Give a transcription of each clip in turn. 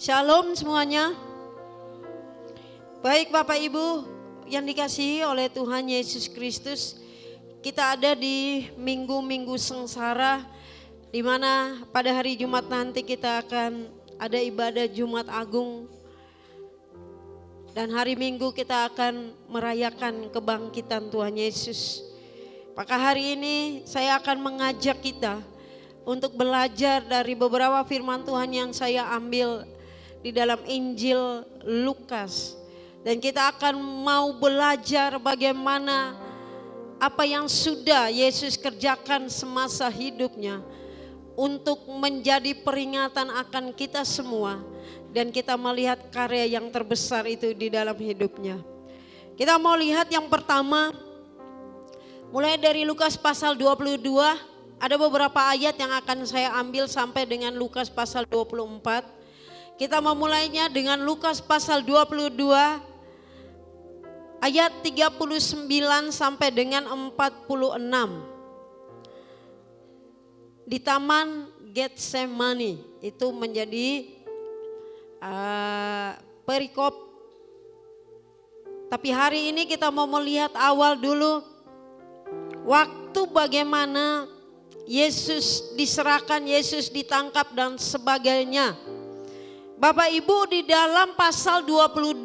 Shalom semuanya. Baik Bapak Ibu yang dikasihi oleh Tuhan Yesus Kristus, kita ada di minggu-minggu sengsara, di mana pada hari Jumat nanti kita akan ada ibadah Jumat Agung. Dan hari Minggu kita akan merayakan kebangkitan Tuhan Yesus. Maka hari ini saya akan mengajak kita untuk belajar dari beberapa firman Tuhan yang saya ambil di dalam Injil Lukas. Dan kita akan mau belajar bagaimana apa yang sudah Yesus kerjakan semasa hidupnya untuk menjadi peringatan akan kita semua. Dan kita melihat karya yang terbesar itu di dalam hidupnya. Kita mau lihat yang pertama, mulai dari Lukas pasal 22, ada beberapa ayat yang akan saya ambil sampai dengan Lukas pasal 24. Kita memulainya dengan Lukas pasal 22 ayat 39 sampai dengan 46. Di Taman Getsemani itu menjadi perikop. Tapi hari ini kita mau melihat awal dulu. Waktu bagaimana Yesus diserahkan, Yesus ditangkap dan sebagainya. Bapak Ibu, di dalam pasal 22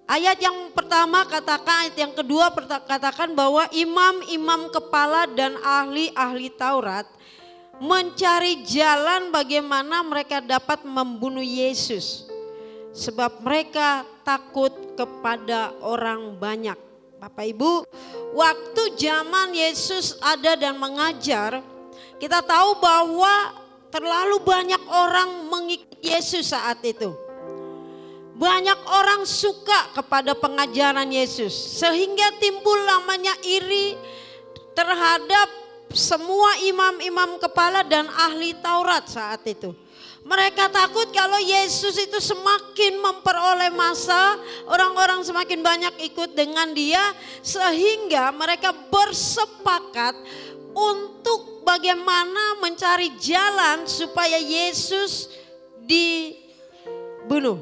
ayat yang pertama katakan, ayat yang kedua katakan bahwa imam-imam kepala dan ahli-ahli Taurat mencari jalan bagaimana mereka dapat membunuh Yesus. Sebab mereka takut kepada orang banyak. Bapak Ibu, waktu zaman Yesus ada dan mengajar, kita tahu bahwa terlalu banyak orang mengikuti Yesus saat itu. Banyak orang suka kepada pengajaran Yesus. Sehingga timbul namanya iri terhadap semua imam-imam kepala dan ahli Taurat saat itu. Mereka takut kalau Yesus itu semakin memperoleh massa, orang-orang semakin banyak ikut dengan dia. Sehingga mereka bersepakat untuk bagaimana mencari jalan supaya Yesus dibunuh.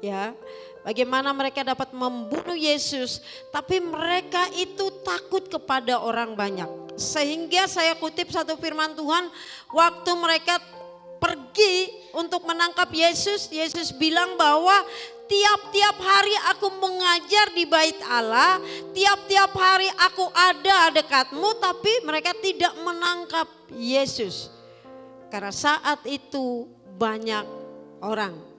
Ya, bagaimana mereka dapat membunuh Yesus, tapi mereka itu takut kepada orang banyak. Sehingga saya kutip satu firman Tuhan, waktu mereka pergi untuk menangkap Yesus, Yesus bilang bahwa tiap-tiap hari aku mengajar di bait Allah, tiap-tiap hari aku ada dekatmu, tapi mereka tidak menangkap Yesus. Karena saat itu banyak orang.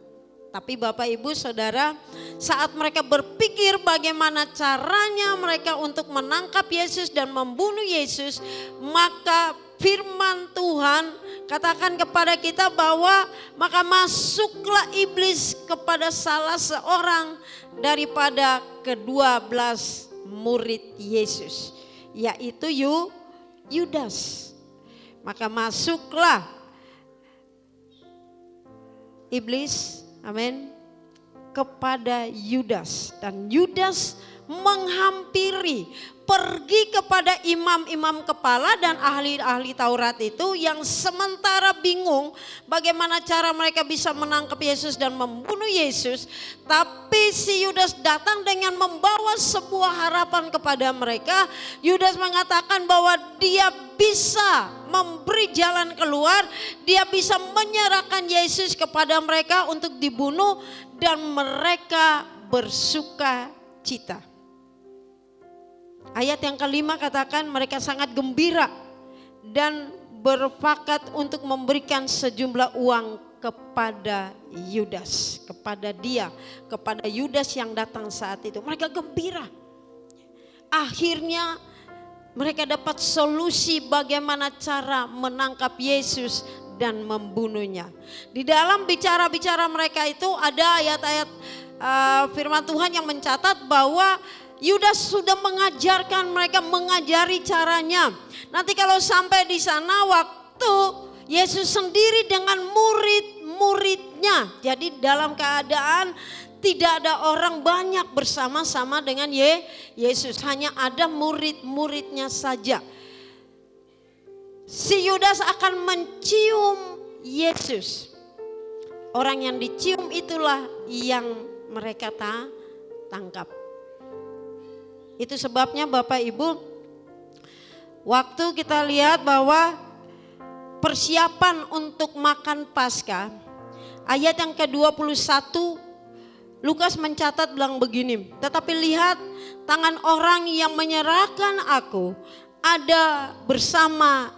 Tapi Bapak Ibu Saudara, saat mereka berpikir bagaimana caranya mereka untuk menangkap Yesus dan membunuh Yesus, maka firman Tuhan katakan kepada kita bahwa maka masuklah iblis kepada salah seorang daripada ke-12 murid Yesus, yaitu Yudas. Maka masuklah iblis, amin, kepada Yudas, dan Yudas menghampiri, pergi kepada imam-imam kepala dan ahli-ahli Taurat itu yang sementara bingung bagaimana cara mereka bisa menangkap Yesus dan membunuh Yesus. Tapi si Yudas datang dengan membawa sebuah harapan kepada mereka. Yudas mengatakan bahwa dia bisa memberi jalan keluar, dia bisa menyerahkan Yesus kepada mereka untuk dibunuh, dan mereka bersuka cita. Ayat yang kelima katakan mereka sangat gembira dan berpakat untuk memberikan sejumlah uang kepada Yudas, kepada Yudas yang datang saat itu. Mereka gembira. Akhirnya mereka dapat solusi bagaimana cara menangkap Yesus dan membunuhnya. Di dalam bicara-bicara mereka itu ada ayat-ayat firman Tuhan yang mencatat bahwa Yudas sudah mengajarkan mereka, mengajari caranya. Nanti kalau sampai di sana waktu Yesus sendiri dengan murid-muridnya. Jadi dalam keadaan tidak ada orang banyak bersama-sama dengan Yesus. Hanya ada murid-muridnya saja. Si Yudas akan mencium Yesus. Orang yang dicium itulah yang mereka tangkap. Itu sebabnya Bapak Ibu, waktu kita lihat bahwa persiapan untuk makan Paskah, ayat yang ke-21, Lukas mencatat bilang begini, tetapi lihat tangan orang yang menyerahkan aku ada bersama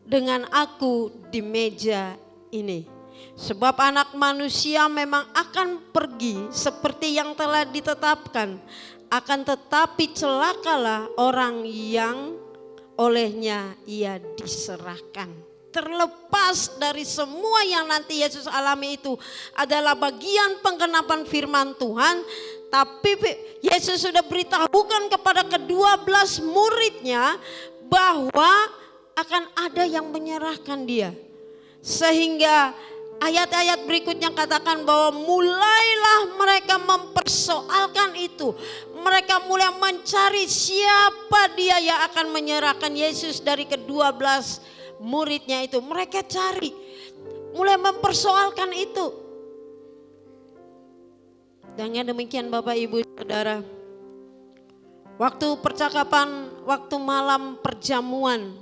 dengan aku di meja ini. Sebab anak manusia memang akan pergi seperti yang telah ditetapkan. Akan tetapi celakalah orang yang olehnya ia diserahkan. Terlepas dari semua yang nanti Yesus alami itu adalah bagian penggenapan firman Tuhan. Tapi Yesus sudah beritahukan kepada ke-12 muridnya bahwa akan ada yang menyerahkan dia. Sehingga ayat-ayat berikutnya katakan bahwa mulailah mereka mempersoalkan itu. Mereka mulai mencari siapa dia yang akan menyerahkan Yesus dari ke-12 muridnya itu. Mereka cari, mulai mempersoalkan itu. Dengan demikian Bapak Ibu Saudara, waktu percakapan, waktu malam perjamuan,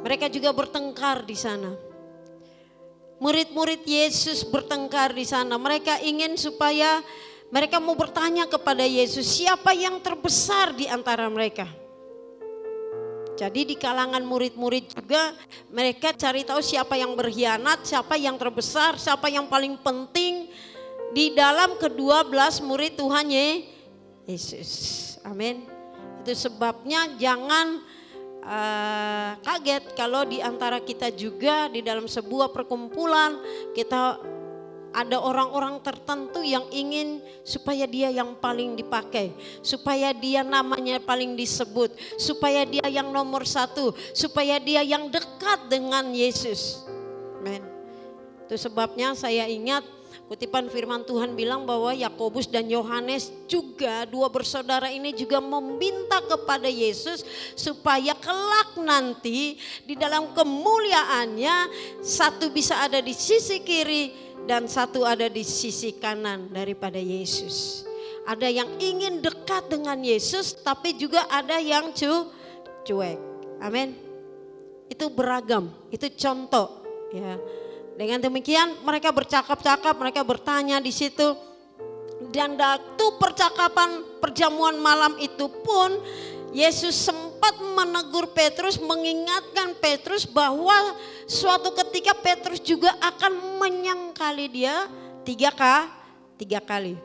mereka juga bertengkar di sana. Murid-murid Yesus bertengkar di sana. Mereka ingin supaya mereka mau bertanya kepada Yesus, siapa yang terbesar di antara mereka. Jadi di kalangan murid-murid juga mereka cari tahu siapa yang berkhianat, siapa yang terbesar, siapa yang paling penting di dalam ke-12 murid Tuhan Yesus. Amin. Itu sebabnya jangan kaget kalau di antara kita juga di dalam sebuah perkumpulan kita ada orang-orang tertentu yang ingin supaya dia yang paling dipakai, supaya dia namanya paling disebut, supaya dia yang nomor satu, supaya dia yang dekat dengan Yesus. Amen. Itu sebabnya saya ingat kutipan firman Tuhan bilang bahwa Yakobus dan Yohanes juga, dua bersaudara ini juga meminta kepada Yesus supaya kelak nanti di dalam kemuliaannya satu bisa ada di sisi kiri dan satu ada di sisi kanan daripada Yesus. Ada yang ingin dekat dengan Yesus tapi juga ada yang cuek. Amin. Itu beragam, itu contoh ya. Dengan demikian mereka bercakap-cakap, mereka bertanya di situ. Dan waktu percakapan perjamuan malam itu pun Yesus sempat menegur Petrus, mengingatkan Petrus bahwa suatu ketika Petrus juga akan menyangkali dia tiga kali.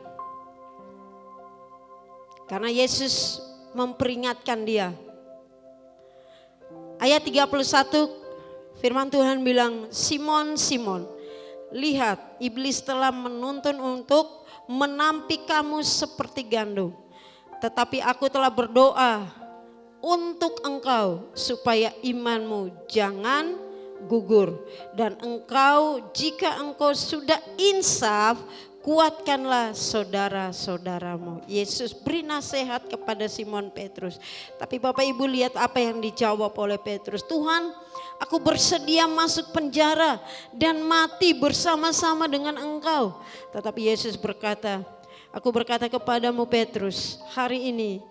Karena Yesus memperingatkan dia. Ayat 31 firman Tuhan bilang, Simon, Simon, lihat iblis telah menuntun untuk menampik kamu seperti gandum. Tetapi aku telah berdoa untuk engkau supaya imanmu jangan gugur. Dan engkau, jika engkau sudah insaf, kuatkanlah saudara-saudaramu. Yesus beri nasihat kepada Simon Petrus. Tapi Bapak Ibu lihat apa yang dijawab oleh Petrus. Tuhan, aku bersedia masuk penjara dan mati bersama-sama dengan engkau. Tetapi Yesus berkata, aku berkata kepadamu Petrus, hari ini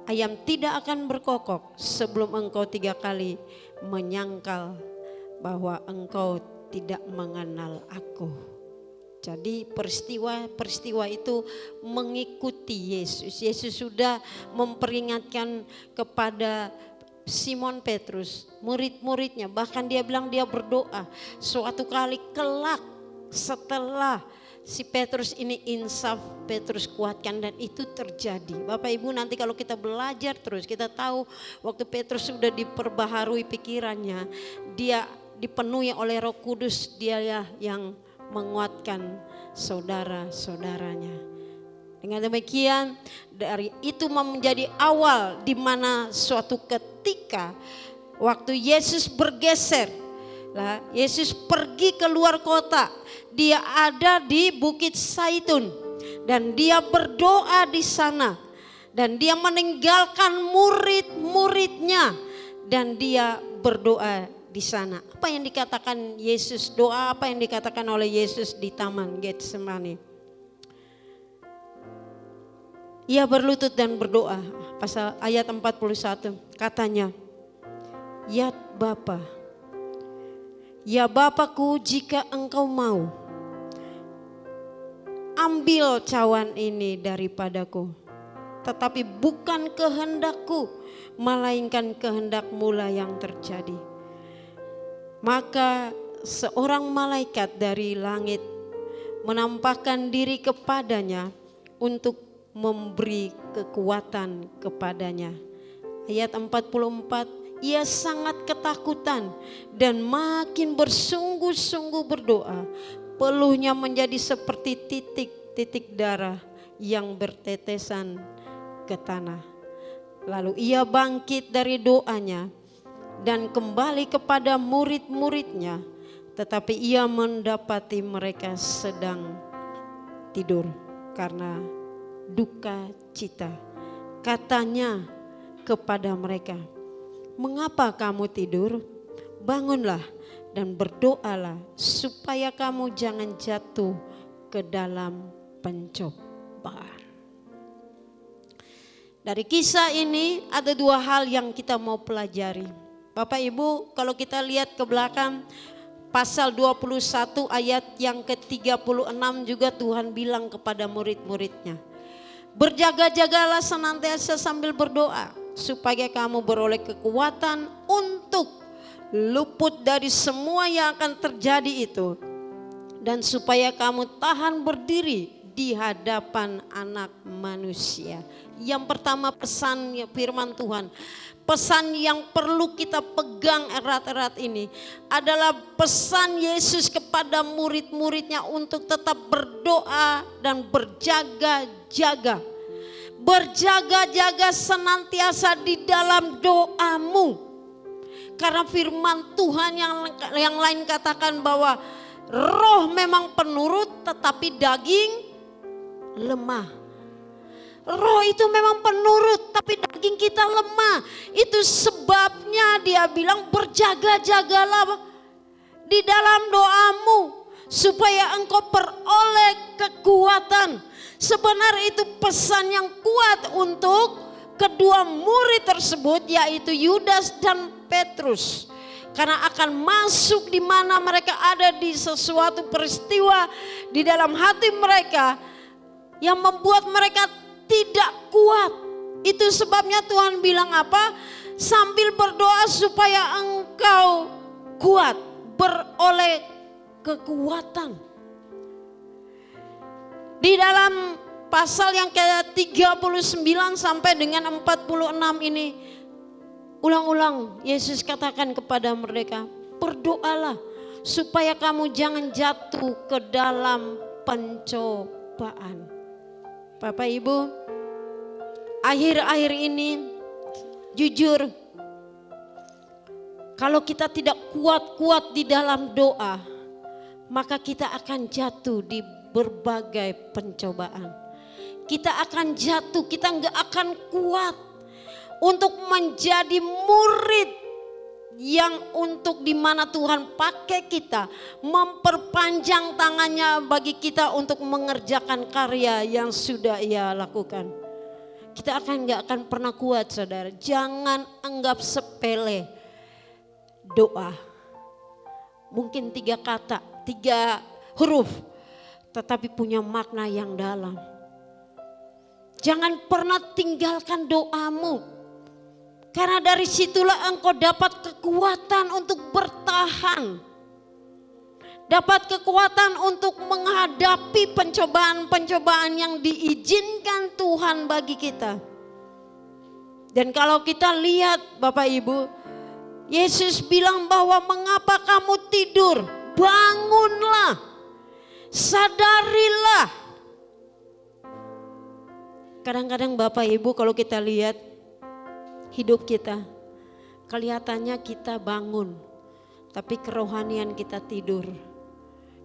ayam tidak akan berkokok sebelum engkau 3 kali menyangkal bahwa engkau tidak mengenal aku. Jadi peristiwa itu mengikuti Yesus. Yesus sudah memperingatkan kepada Simon Petrus, murid-muridnya, bahkan dia bilang dia berdoa suatu kali kelak setelah si Petrus ini insaf, Petrus kuatkan, dan itu terjadi. Bapak Ibu, nanti kalau kita belajar terus kita tahu waktu Petrus sudah diperbaharui pikirannya, dia dipenuhi oleh Roh Kudus, dia yang menguatkan saudara-saudaranya. Dengan demikian dari itu menjadi awal di mana suatu ketika waktu Yesus bergeser, Yesus pergi ke luar kota, dia ada di Bukit Zaitun dan dia berdoa di sana dan dia meninggalkan murid-muridnya dan dia berdoa di sana. Apa yang dikatakan Yesus, doa apa yang dikatakan oleh Yesus di Taman Getsemani? Ia berlutut dan berdoa, pasal ayat 41, katanya, ya Bapa, ya Bapakku, jika Engkau mau, ambil cawan ini daripadaku. Tetapi bukan kehendakku, melainkan kehendak-Mu lah yang terjadi. Maka seorang malaikat dari langit menampakkan diri kepadanya untuk memberi kekuatan kepadanya. Ayat 44, ia sangat ketakutan dan makin bersungguh-sungguh berdoa. Peluhnya menjadi seperti titik-titik darah yang bertetesan ke tanah. Lalu ia bangkit dari doanya dan kembali kepada murid-muridnya, tetapi ia mendapati mereka sedang tidur karena duka cita. Katanya kepada mereka, mengapa kamu tidur? Bangunlah dan berdoalah supaya kamu jangan jatuh ke dalam pencobaan. Dari kisah ini ada dua hal yang kita mau pelajari. Bapak Ibu, kalau kita lihat ke belakang pasal 21 ayat yang ke-36 juga Tuhan bilang kepada murid-muridnya, berjaga-jagalah senantiasa sambil berdoa supaya kamu beroleh kekuatan untuk luput dari semua yang akan terjadi itu, dan supaya kamu tahan berdiri di hadapan Anak Manusia. Yang pertama, pesan firman Tuhan, pesan yang perlu kita pegang erat-erat ini adalah pesan Yesus kepada murid-muridnya untuk tetap berdoa dan berjaga-jaga. Berjaga-jaga senantiasa di dalam doamu. Karena firman Tuhan yang lain katakan bahwa roh memang penurut tetapi daging lemah. Roh itu memang penurut tapi daging kita lemah. Itu sebabnya dia bilang berjaga-jagalah di dalam doamu supaya engkau peroleh kekuatan. Sebenarnya itu pesan yang kuat untuk kedua murid tersebut, yaitu Yudas dan Petrus. Karena akan masuk di mana mereka ada di sesuatu peristiwa di dalam hati mereka yang membuat mereka tidak kuat. Itu sebabnya Tuhan bilang apa? Sambil berdoa supaya engkau kuat, beroleh kekuatan. Di dalam pasal yang ke-39 sampai dengan 46 ini, ulang-ulang Yesus katakan kepada mereka, berdoalah supaya kamu jangan jatuh ke dalam pencobaan. Bapak Ibu, akhir-akhir ini jujur, kalau kita tidak kuat-kuat di dalam doa, maka kita akan jatuh di berbagai pencobaan. Kita akan jatuh, kita nggak akan kuat untuk menjadi murid yang untuk dimana Tuhan pakai kita, memperpanjang tangannya bagi kita untuk mengerjakan karya yang sudah Ia lakukan. Kita nggak akan pernah kuat, saudara. Jangan anggap sepele doa. Mungkin 3 kata, 3 huruf, tetapi punya makna yang dalam. Jangan pernah tinggalkan doamu. Karena dari situlah engkau dapat kekuatan untuk bertahan. Dapat kekuatan untuk menghadapi pencobaan-pencobaan yang diizinkan Tuhan bagi kita. Dan kalau kita lihat Bapak Ibu, Yesus bilang bahwa mengapa kamu tidur? Bangunlah, sadarilah. Kadang-kadang Bapak Ibu kalau kita lihat hidup kita, kelihatannya kita bangun, tapi kerohanian kita tidur.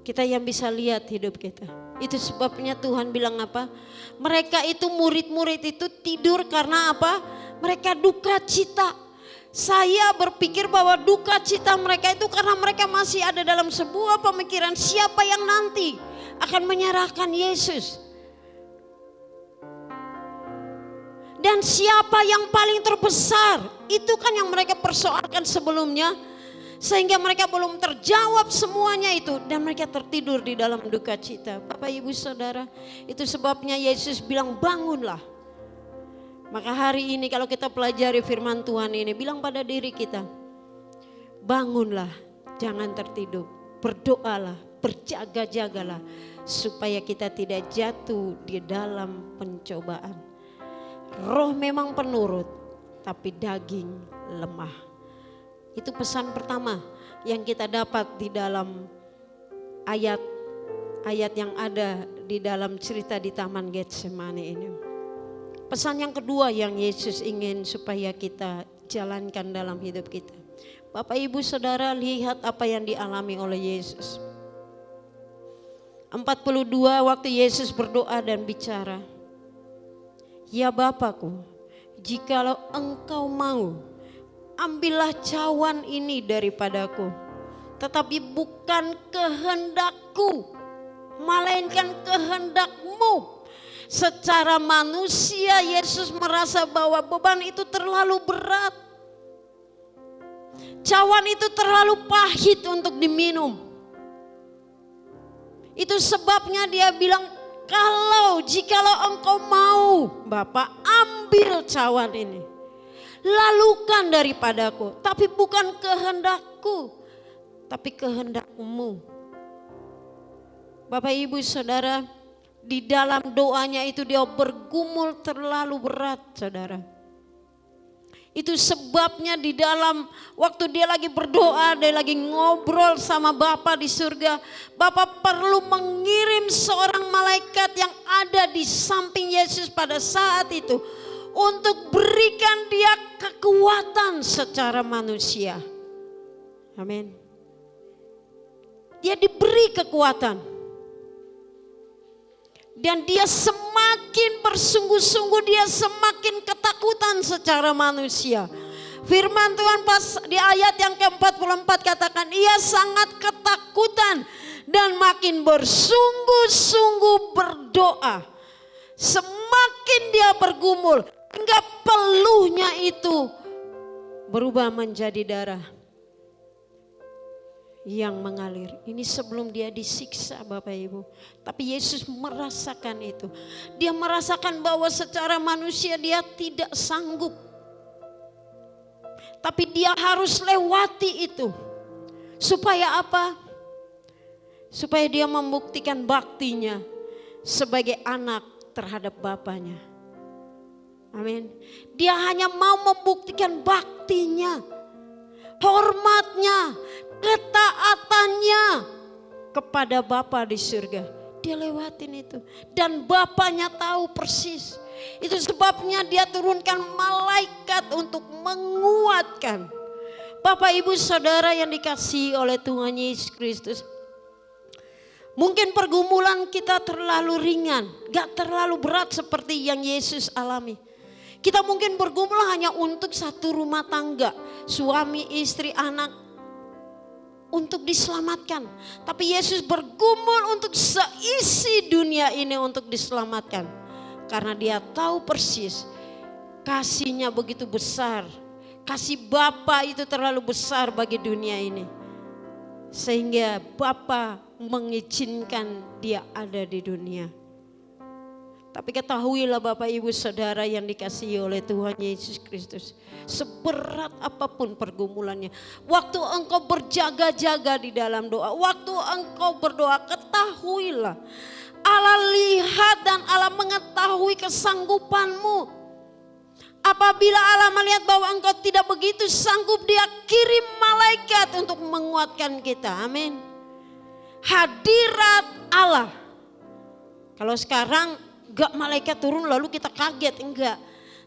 Kita yang bisa lihat hidup kita. Itu sebabnya Tuhan bilang apa? Mereka itu murid-murid itu tidur karena apa? Mereka duka cita. Saya berpikir bahwa duka cita mereka itu karena mereka masih ada dalam sebuah pemikiran siapa yang nanti akan menyerahkan Yesus. Dan siapa yang paling terbesar, itu kan yang mereka persoalkan sebelumnya. Sehingga mereka belum terjawab semuanya itu dan mereka tertidur di dalam duka cita. Bapak Ibu Saudara, itu sebabnya Yesus bilang bangunlah. Maka hari ini kalau kita pelajari firman Tuhan ini, bilang pada diri kita, bangunlah, jangan tertidur, berdoalah, berjaga-jagalah supaya kita tidak jatuh di dalam pencobaan. Roh memang penurut, tapi daging lemah. Itu pesan pertama yang kita dapat di dalam ayat yang ada di dalam cerita di Taman Getsemani ini. Pesan yang kedua yang Yesus ingin supaya kita jalankan dalam hidup kita. Bapak Ibu Saudara, lihat apa yang dialami oleh Yesus. 42 waktu Yesus berdoa dan bicara. Ya Bapakku, jikalau engkau mau, ambillah cawan ini daripadaku. Tetapi bukan kehendakku, melainkan kehendakmu. Secara manusia Yesus merasa bahwa beban itu terlalu berat. Cawan itu terlalu pahit untuk diminum. Itu sebabnya dia bilang, jikalau engkau mau, Bapa, ambil cawan ini. Lalukan daripadaku, tapi bukan kehendakku, tapi kehendakmu. Bapak Ibu Saudara, di dalam doanya itu dia bergumul terlalu berat, saudara. Itu sebabnya di dalam waktu dia lagi berdoa, dia lagi ngobrol sama Bapa di surga. Bapa perlu mengirim seorang malaikat yang ada di samping Yesus pada saat itu untuk berikan dia kekuatan secara manusia. Amin. Dia diberi kekuatan. Dan dia semakin bersungguh-sungguh, dia semakin ketakutan secara manusia. Firman Tuhan pas di ayat yang ke-44 katakan, ia sangat ketakutan dan makin bersungguh-sungguh berdoa. Semakin dia bergumul, hingga peluhnya itu berubah menjadi darah yang mengalir. Ini sebelum dia disiksa, Bapak Ibu. Tapi Yesus merasakan itu. Dia merasakan bahwa secara manusia dia tidak sanggup. Tapi dia harus lewati itu. Supaya apa? Supaya dia membuktikan baktinya sebagai anak terhadap bapaknya. Amin. Dia hanya mau membuktikan baktinya, hormatnya, ketaatannya kepada Bapa di surga. Dia lewatin itu. Dan Bapaknya tahu persis. Itu sebabnya dia turunkan malaikat untuk menguatkan. Bapak Ibu Saudara yang dikasihi oleh Tuhan Yesus Kristus. Mungkin pergumulan kita terlalu ringan, gak terlalu berat seperti yang Yesus alami. Kita mungkin bergumul hanya untuk satu rumah tangga, suami, istri, anak, untuk diselamatkan. Tapi Yesus bergumul untuk seisi dunia ini untuk diselamatkan. Karena dia tahu persis kasihnya begitu besar. Kasih Bapa itu terlalu besar bagi dunia ini. Sehingga Bapa mengizinkan dia ada di dunia. Tapi ketahuilah Bapak Ibu Saudara yang dikasihi oleh Tuhan Yesus Kristus. Seberat apapun pergumulannya. Waktu engkau berjaga-jaga di dalam doa. Waktu engkau berdoa, ketahuilah. Allah lihat dan Allah mengetahui kesanggupanmu. Apabila Allah melihat bahwa engkau tidak begitu sanggup, dia kirim malaikat untuk menguatkan kita. Amin. Hadirat Allah. Kalau sekarang gak malaikat turun lalu kita kaget, enggak.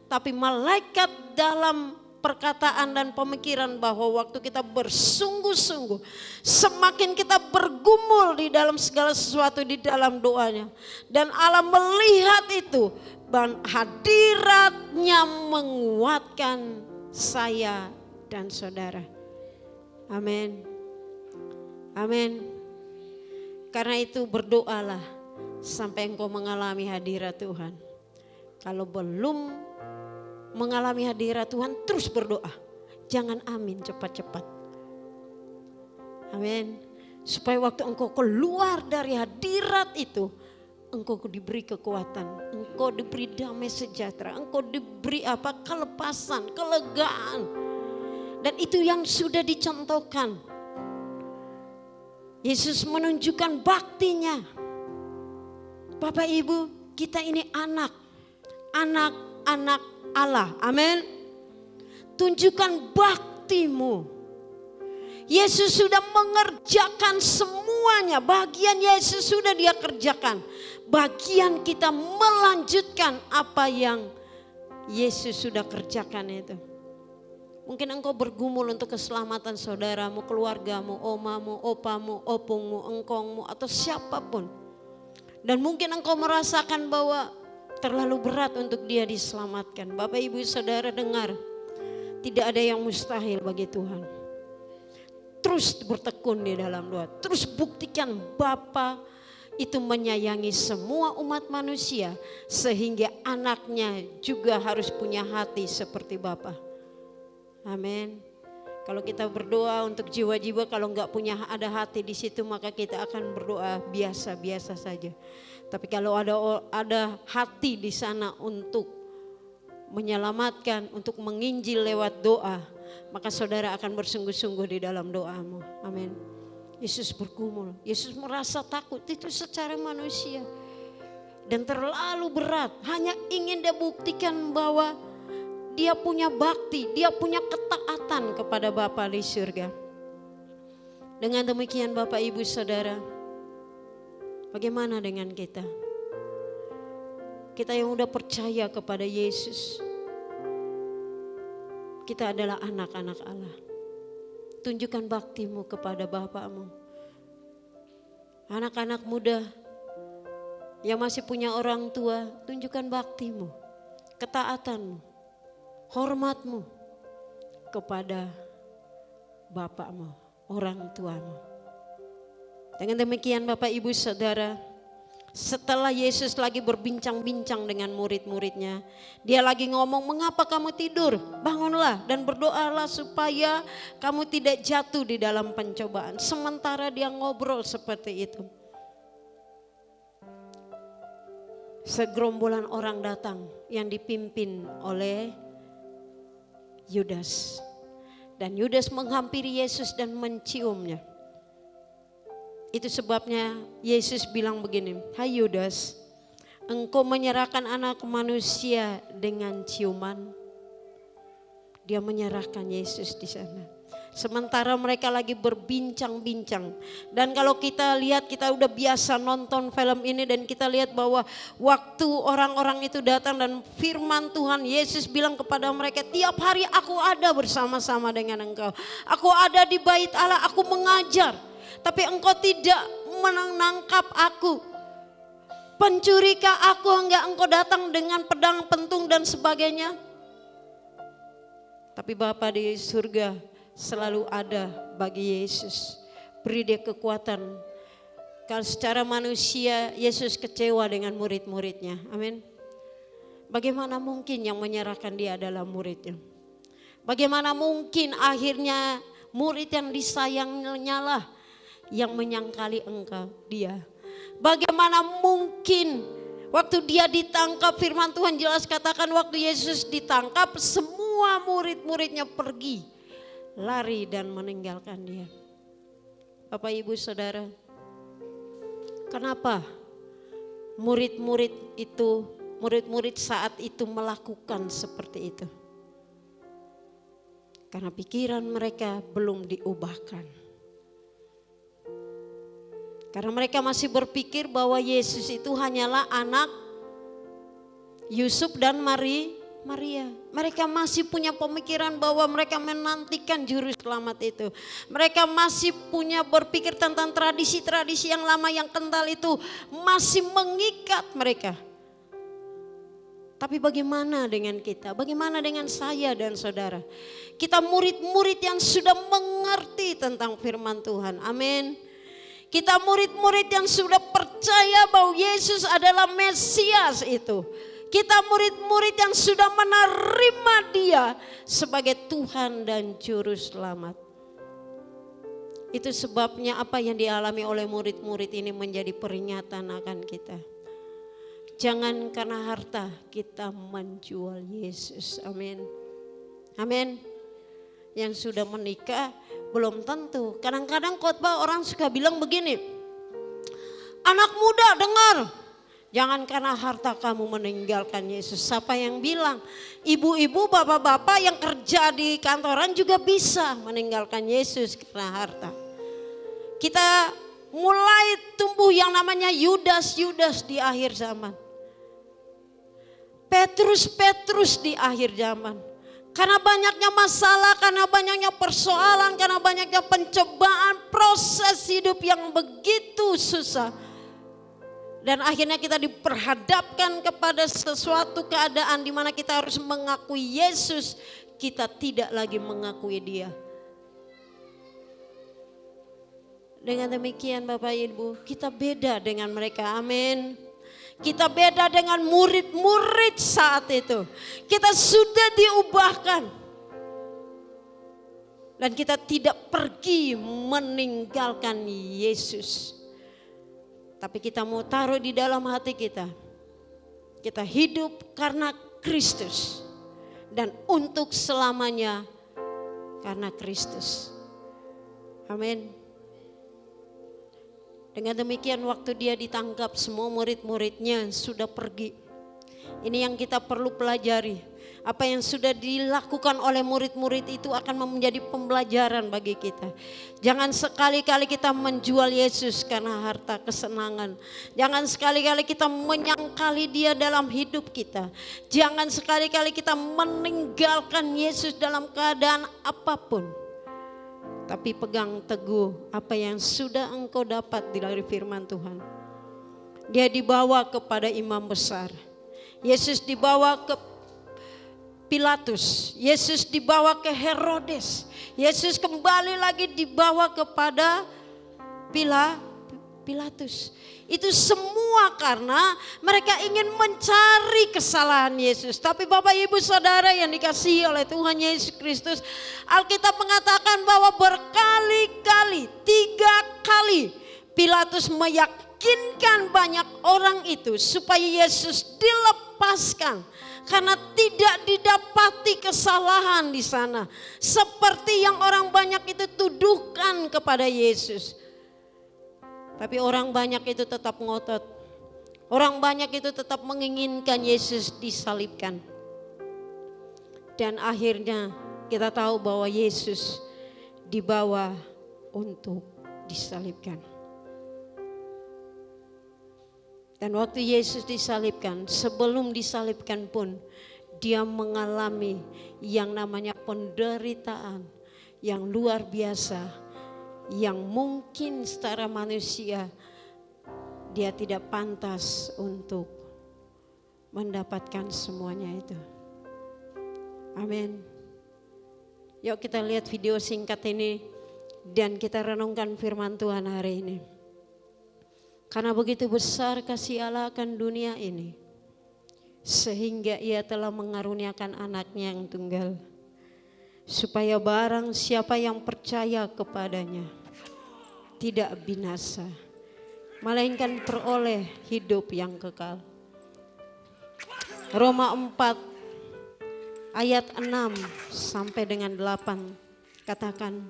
Tapi malaikat dalam perkataan dan pemikiran bahwa waktu kita bersungguh-sungguh, semakin kita bergumul di dalam segala sesuatu di dalam doanya. Dan Allah melihat itu, dan hadiratnya menguatkan saya dan saudara. Amin. Amin. Karena itu berdoalah sampai engkau mengalami hadirat Tuhan. Kalau belum mengalami hadirat Tuhan, terus berdoa. Jangan amin cepat-cepat. Amin. Supaya waktu engkau keluar dari hadirat itu, engkau diberi kekuatan, engkau diberi damai sejahtera, engkau diberi kelepasan, kelegaan. Dan itu yang sudah dicontohkan. Yesus menunjukkan baktinya. Bapak Ibu, kita ini anak-anak Allah. Amin. Tunjukkan baktimu. Yesus sudah mengerjakan semuanya. Bagian Yesus sudah dia kerjakan. Bagian kita melanjutkan apa yang Yesus sudah kerjakan itu. Mungkin engkau bergumul untuk keselamatan saudaramu, keluargamu, omamu, opamu, opungmu, engkongmu, atau siapapun. Dan mungkin engkau merasakan bahwa terlalu berat untuk dia diselamatkan. Bapak Ibu Saudara dengar, tidak ada yang mustahil bagi Tuhan. Terus bertekun di dalam doa, terus buktikan Bapa itu menyayangi semua umat manusia, sehingga anaknya juga harus punya hati seperti Bapa. Amin. Kalau kita berdoa untuk jiwa-jiwa, kalau enggak punya ada hati di situ, maka kita akan berdoa biasa-biasa saja. Tapi kalau ada hati di sana untuk menyelamatkan, untuk menginjil lewat doa, maka saudara akan bersungguh-sungguh di dalam doamu. Amin. Yesus bergumul, Yesus merasa takut itu secara manusia. Dan terlalu berat, hanya ingin dia buktikan bahwa dia punya bakti, dia punya ketaatan kepada Bapa di surga. Dengan demikian Bapak Ibu Saudara, bagaimana dengan kita? Kita yang udah percaya kepada Yesus. Kita adalah anak-anak Allah. Tunjukkan baktimu kepada Bapamu. Anak-anak muda yang masih punya orang tua, tunjukkan baktimu, ketaatanmu, hormatmu kepada Bapakmu, orang tuamu. Dengan demikian Bapak Ibu Saudara, setelah Yesus lagi berbincang-bincang dengan murid-muridnya, dia lagi ngomong, mengapa kamu tidur? Bangunlah dan berdoalah supaya kamu tidak jatuh di dalam pencobaan. Sementara dia ngobrol seperti itu, segerombolan orang datang yang dipimpin oleh Yudas. Dan Yudas menghampiri Yesus dan menciumnya. Itu sebabnya Yesus bilang begini, hai Yudas, engkau menyerahkan anak manusia dengan ciuman. Dia menyerahkan Yesus di sana. Sementara mereka lagi berbincang-bincang. Dan kalau kita lihat, kita udah biasa nonton film ini dan kita lihat bahwa waktu orang-orang itu datang dan firman Tuhan, Yesus bilang kepada mereka, tiap hari aku ada bersama-sama dengan engkau. Aku ada di bait Allah, aku mengajar. Tapi engkau tidak menangkap aku. Pencurikah aku enggak engkau datang dengan pedang, pentung dan sebagainya? Tapi Bapa di surga selalu ada bagi Yesus. Beri dia kekuatan. Kalau secara manusia Yesus kecewa dengan murid-muridnya. Amin. Bagaimana mungkin yang menyerahkan dia adalah muridnya? Bagaimana mungkin akhirnya murid yang disayangnya lah yang menyangkali engkau dia? Bagaimana mungkin waktu dia ditangkap, firman Tuhan jelas katakan waktu Yesus ditangkap semua murid-muridnya pergi, lari dan meninggalkan dia. Bapak Ibu Saudara, kenapa murid-murid saat itu melakukan seperti itu? Karena pikiran mereka belum diubahkan. Karena mereka masih berpikir bahwa Yesus itu hanyalah anak Yusuf dan Maria. Mereka masih punya pemikiran bahwa mereka menantikan juru selamat itu. Mereka masih punya berpikir tentang tradisi-tradisi yang lama yang kental itu masih mengikat mereka. Tapi bagaimana dengan kita? Bagaimana dengan saya dan saudara? Kita murid-murid yang sudah mengerti tentang firman Tuhan. Amin. Kita murid-murid yang sudah percaya bahwa Yesus adalah Mesias itu. Kita murid-murid yang sudah menerima Dia sebagai Tuhan dan Juru Selamat. Itu sebabnya apa yang dialami oleh murid-murid ini menjadi peringatan akan kita. Jangan karena harta kita menjual Yesus. Amin. Amin. Yang sudah menikah belum tentu. Kadang-kadang khotbah orang suka bilang begini. Anak muda dengar. Jangan karena harta kamu meninggalkan Yesus. Siapa yang bilang? Ibu-ibu, bapak-bapak yang kerja di kantoran juga bisa meninggalkan Yesus karena harta. Kita mulai tumbuh yang namanya Yudas-Yudas di akhir zaman. Petrus-Petrus di akhir zaman. Karena banyaknya masalah, karena banyaknya persoalan, karena banyaknya pencobaan, proses hidup yang begitu susah. Dan akhirnya kita diperhadapkan kepada sesuatu keadaan di mana kita harus mengakui Yesus, kita tidak lagi mengakui Dia. Dengan demikian Bapak Ibu, kita beda dengan mereka. Amin. Kita beda dengan murid-murid saat itu. Kita sudah diubahkan. Dan kita tidak pergi meninggalkan Yesus. Tapi kita mau taruh di dalam hati kita. Kita hidup karena Kristus. Dan untuk selamanya karena Kristus. Amin. Dengan demikian waktu dia ditangkap semua murid-muridnya sudah pergi. Ini yang kita perlu pelajari. Apa yang sudah dilakukan oleh murid-murid itu akan menjadi pembelajaran bagi kita. Jangan sekali-kali kita menjual Yesus karena harta kesenangan. Jangan sekali-kali kita menyangkali Dia dalam hidup kita. Jangan sekali-kali kita meninggalkan Yesus dalam keadaan apapun. Tapi pegang teguh apa yang sudah engkau dapat dari firman Tuhan. Dia dibawa kepada imam besar. Yesus dibawa ke Pilatus. Yesus dibawa ke Herodes. Yesus kembali lagi dibawa kepada Pilatus. Itu semua karena mereka ingin mencari kesalahan Yesus. Tapi Bapak Ibu Saudara yang dikasihi oleh Tuhan Yesus Kristus, Alkitab mengatakan bahwa berkali-kali, 3 kali Pilatus meyakinkan banyak orang itu supaya Yesus dilepaskan. Karena tidak didapati kesalahan di sana. Seperti yang orang banyak itu tuduhkan kepada Yesus. Tapi orang banyak itu tetap ngotot. Orang banyak itu tetap menginginkan Yesus disalibkan. Dan akhirnya kita tahu bahwa Yesus dibawa untuk disalibkan. Dan waktu Yesus disalibkan, sebelum disalibkan pun dia mengalami yang namanya penderitaan yang luar biasa. Yang mungkin secara manusia dia tidak pantas untuk mendapatkan semuanya itu. Amin. Yuk kita lihat video singkat ini dan kita renungkan firman Tuhan hari ini. Karena begitu besar kasih Allah akan dunia ini, sehingga Ia telah mengaruniakan anaknya yang tunggal, supaya barang siapa yang percaya kepadanya tidak binasa, melainkan peroleh hidup yang kekal. Roma 4 ayat 6 sampai dengan 8 katakan,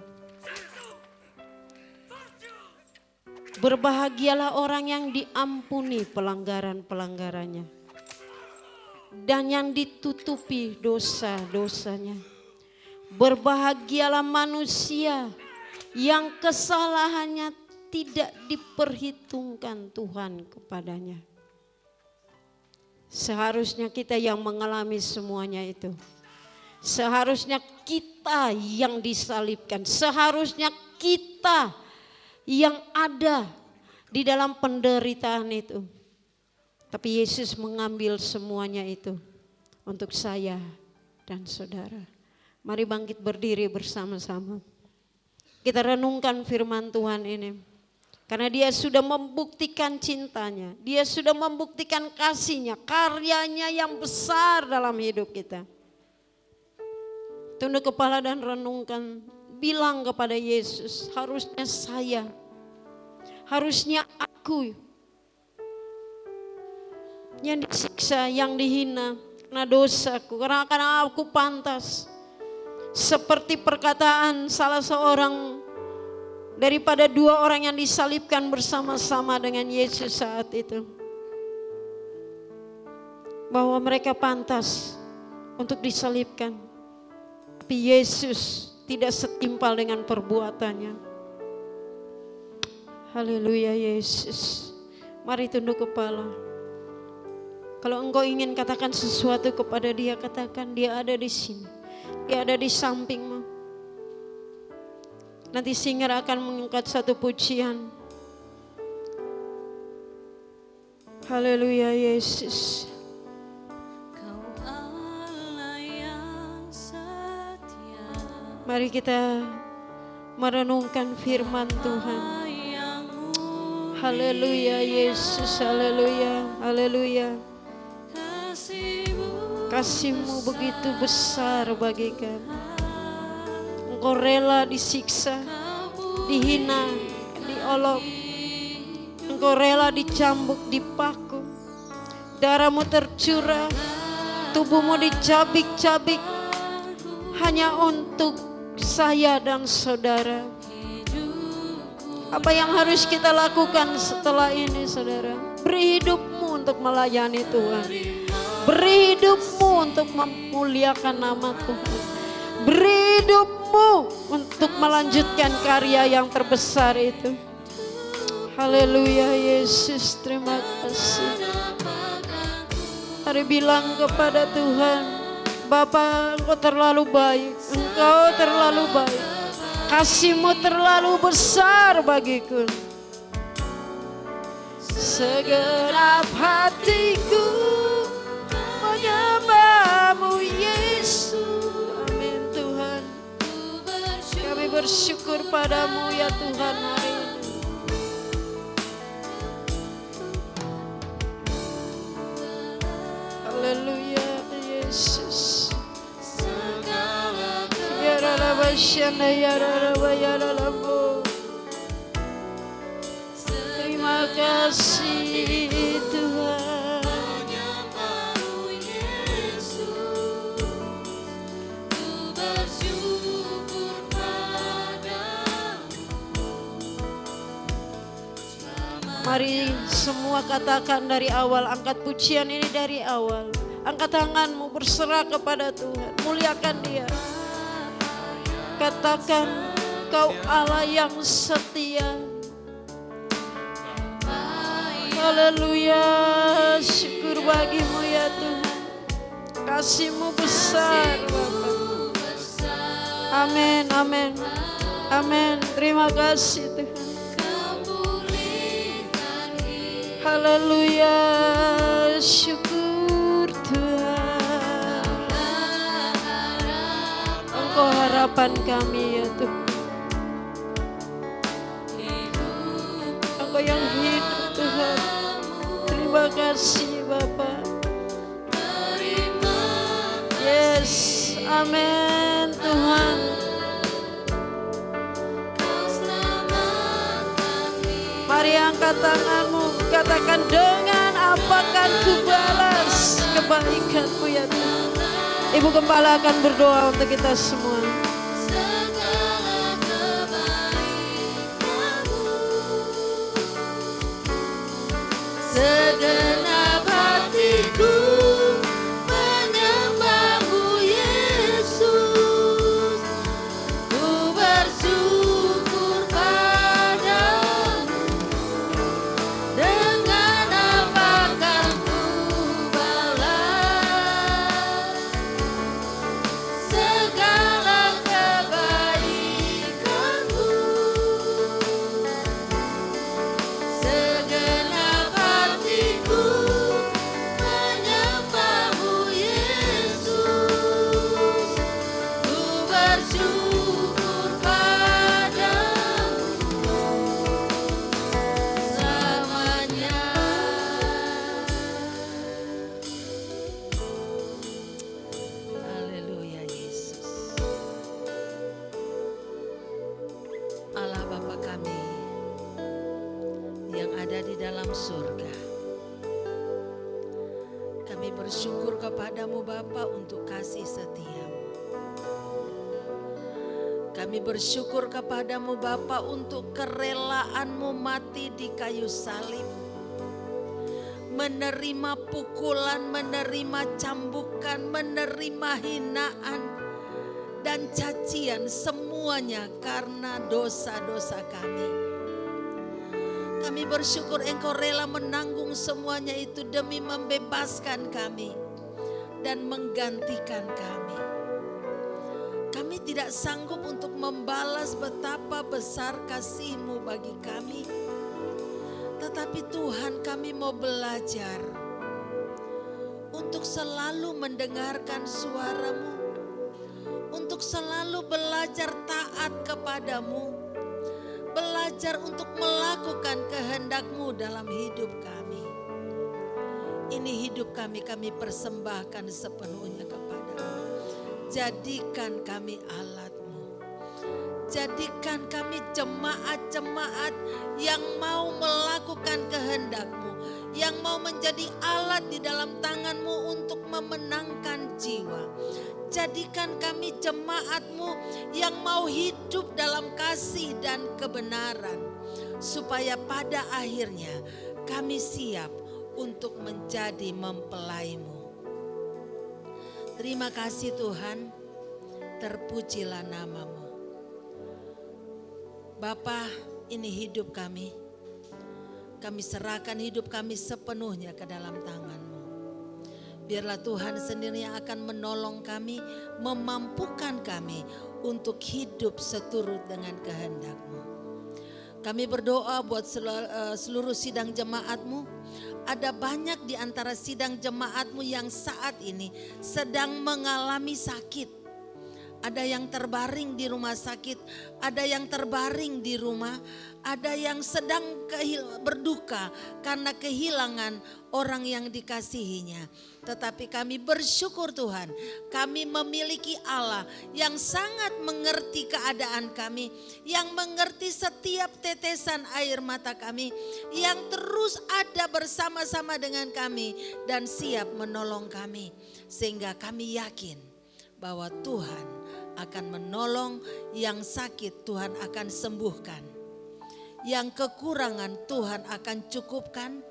berbahagialah orang yang diampuni pelanggaran-pelanggarannya dan yang ditutupi dosa-dosanya. Berbahagialah manusia yang kesalahannya tidak diperhitungkan Tuhan kepadanya. Seharusnya kita yang mengalami semuanya itu. Seharusnya kita yang disalibkan. Seharusnya kita yang ada di dalam penderitaan itu. Tapi Yesus mengambil semuanya itu. untuk saya dan saudara. Mari bangkit berdiri bersama-sama. Kita renungkan firman Tuhan ini. Karena dia sudah membuktikan cintanya. Dia sudah membuktikan kasihnya, karyanya yang besar dalam hidup kita. Tunduk kepala dan renungkan. Bilang kepada Yesus, harusnya saya, harusnya aku yang disiksa, yang dihina karena dosaku, karena aku pantas. Seperti perkataan salah seorang daripada 2 orang yang disalibkan bersama-sama dengan Yesus saat itu. Bahwa mereka pantas untuk disalibkan. Tapi Yesus tidak setimpal dengan perbuatannya. Haleluya Yesus. Mari tunduk kepala. Kalau engkau ingin katakan sesuatu kepada dia, katakan, dia ada di sini. Dia ada di sampingmu. Nanti singer akan mengangkat satu pujian. Haleluya Yesus. Mari kita merenungkan firman Tuhan. Haleluya Yesus, haleluya, haleluya. Kasih-Mu begitu besar bagi kami. Engkau rela disiksa, dihina, diolok. Engkau rela dicambuk, dipaku. Darah-Mu tercurah, tubuh-Mu dicabik-cabik hanya untuk saya dan saudara. Apa yang harus kita lakukan setelah ini, saudara? Beri hidupmu untuk melayani Tuhan. Beri hidupmu untuk memuliakan nama Tuhan. Beri hidupmu untuk melanjutkan karya yang terbesar itu. Haleluya Yesus, terima kasih. Mari bilang kepada Tuhan, Bapa, Engkau terlalu baik, Engkau terlalu baik. Kasih-Mu terlalu besar bagiku. Segenap hatiku menyembah-Mu Yesus. Amin Tuhan. Kami bersyukur padamu ya Tuhan hari ini. Haleluya Yesus. Terima kasih Tuhan. Mari semua katakan dari awal, angkat pujian ini dari awal. Angkat tanganmu, berserah kepada Tuhan, muliakan Dia. Katakan, Kau Allah yang setia. Haleluya, syukur bagimu ya Tuhan. Kasih-Mu besar Bapa. Amin, amin, amin. Terima kasih Tuhan. Haleluya, syukur Tuhan. Engkau harapan kami ya Tuhan. Engkau yang hidup Tuhan. Terima kasih Bapa. Yes, amin Tuhan. Mari angkat tanganmu, katakan, dengan apakah ku balas kebaikanmu ya Tuhan. Ibu Gembala akan berdoa untuk kita semua. Segenap hatiku menyembah-Mu Yesus. Ku bersyukur padamu. Dengan apakah ku balas segala kebaikan-Mu. Segenap hatiku bersyukur padamu selamanya. Haleluya Yesus. Allah Bapa kami yang ada di dalam surga, kami bersyukur kepadamu Bapa untuk kasih setiamu. Kami bersyukur kepadamu Bapa untuk kerelaanmu mati di kayu salib. Menerima pukulan, menerima cambukan, menerima hinaan dan cacian, semuanya karena dosa-dosa kami. Kami bersyukur Engkau rela menanggung semuanya itu demi membebaskan kami dan menggantikan kami. Kami tidak sanggup untuk membalas betapa besar kasih-Mu bagi kami. Tetapi Tuhan, kami mau belajar untuk selalu mendengarkan suara-Mu, untuk selalu belajar taat kepadamu, belajar untuk melakukan kehendak-Mu dalam hidup kami. Ini hidup kami persembahkan sepenuhnya kepadamu. Jadikan kami alat-Mu. Jadikan kami jemaat-jemaat yang mau melakukan kehendak-Mu, yang mau menjadi alat di dalam tangan-Mu untuk memenangkan jiwa. Jadikan kami jemaat-Mu yang mau hidup dalam kasih dan kebenaran, supaya pada akhirnya kami siap untuk menjadi mempelai-Mu. Terima kasih Tuhan, terpujilah nama-Mu. Bapa, ini hidup kami. Kami serahkan hidup kami sepenuhnya ke dalam tangan-Mu. Biarlah Tuhan sendiri yang akan menolong kami, memampukan kami untuk hidup seturut dengan kehendak-Mu. Kami berdoa buat seluruh sidang jemaat-Mu. Ada banyak di antara sidang jemaat-Mu yang saat ini sedang mengalami sakit. Ada yang terbaring di rumah sakit, ada yang terbaring di rumah, ada yang sedang berduka karena kehilangan orang yang dikasihinya. Tetapi kami bersyukur Tuhan, kami memiliki Allah yang sangat mengerti keadaan kami, yang mengerti setiap tetesan air mata kami, yang terus ada bersama-sama dengan kami dan siap menolong kami. Sehingga kami yakin bahwa Tuhan akan menolong, yang sakit Tuhan akan sembuhkan, yang kekurangan Tuhan akan cukupkan,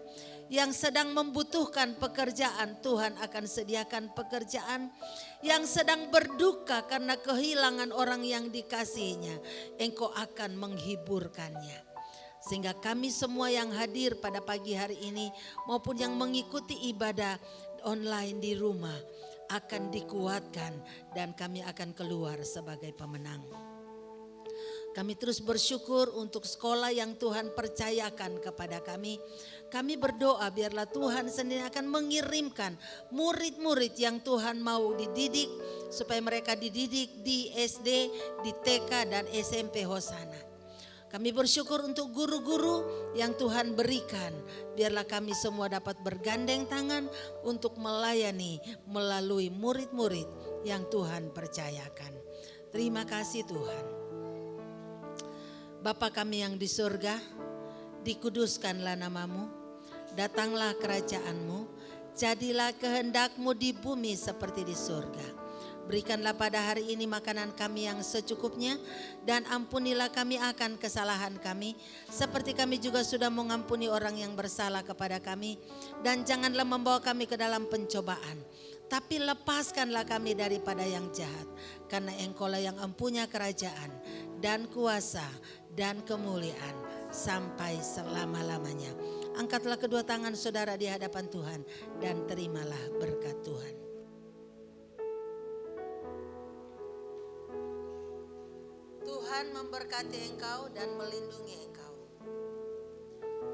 yang sedang membutuhkan pekerjaan Tuhan akan sediakan pekerjaan, yang sedang berduka karena kehilangan orang yang dikasihinya, Engkau akan menghiburkannya. Sehingga kami semua yang hadir pada pagi hari ini maupun yang mengikuti ibadah online di rumah akan dikuatkan dan kami akan keluar sebagai pemenang. Kami terus bersyukur untuk sekolah yang Tuhan percayakan kepada kami. Kami berdoa biarlah Tuhan sendiri akan mengirimkan murid-murid yang Tuhan mau dididik, supaya mereka dididik di SD, di TK dan SMP Hosana. Kami bersyukur untuk guru-guru yang Tuhan berikan. Biarlah kami semua dapat bergandeng tangan untuk melayani melalui murid-murid yang Tuhan percayakan. Terima kasih Tuhan. Bapa kami yang di surga, dikuduskanlah nama-Mu, datanglah kerajaan-Mu, jadilah kehendak-Mu di bumi seperti di surga. Berikanlah pada hari ini makanan kami yang secukupnya, dan ampunilah kami akan kesalahan kami, seperti kami juga sudah mengampuni orang yang bersalah kepada kami. Dan janganlah membawa kami ke dalam pencobaan, tapi lepaskanlah kami daripada yang jahat. Karena Engkau-lah yang empunya kerajaan dan kuasa dan kemuliaan sampai selama-lamanya. Angkatlah kedua tangan saudara di hadapan Tuhan dan terimalah berkat Tuhan. Tuhan memberkati engkau dan melindungi engkau.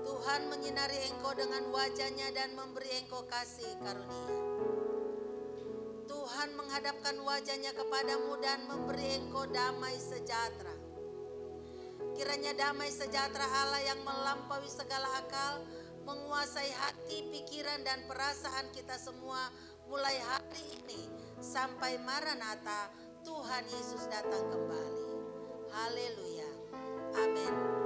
Tuhan menyinari engkau dengan wajah-Nya dan memberi engkau kasih karunia. Tuhan Tuhan menghadapkan wajahnya kepadamu dan memberi engkau damai sejahtera. Kiranya damai sejahtera Allah yang melampaui segala akal menguasai hati, pikiran dan perasaan kita semua mulai hari ini sampai Maranatha Tuhan Yesus datang kembali. Haleluya. Amin.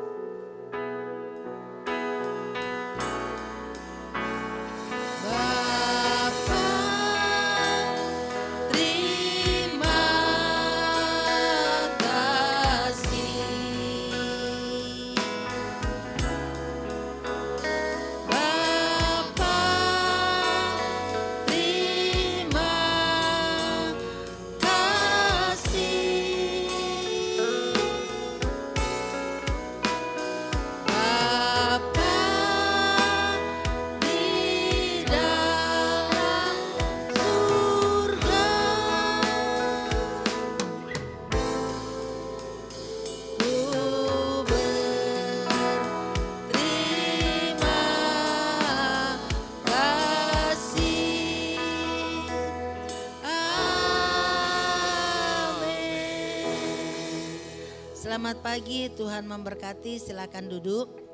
Selamat pagi, Tuhan memberkati. Silakan duduk.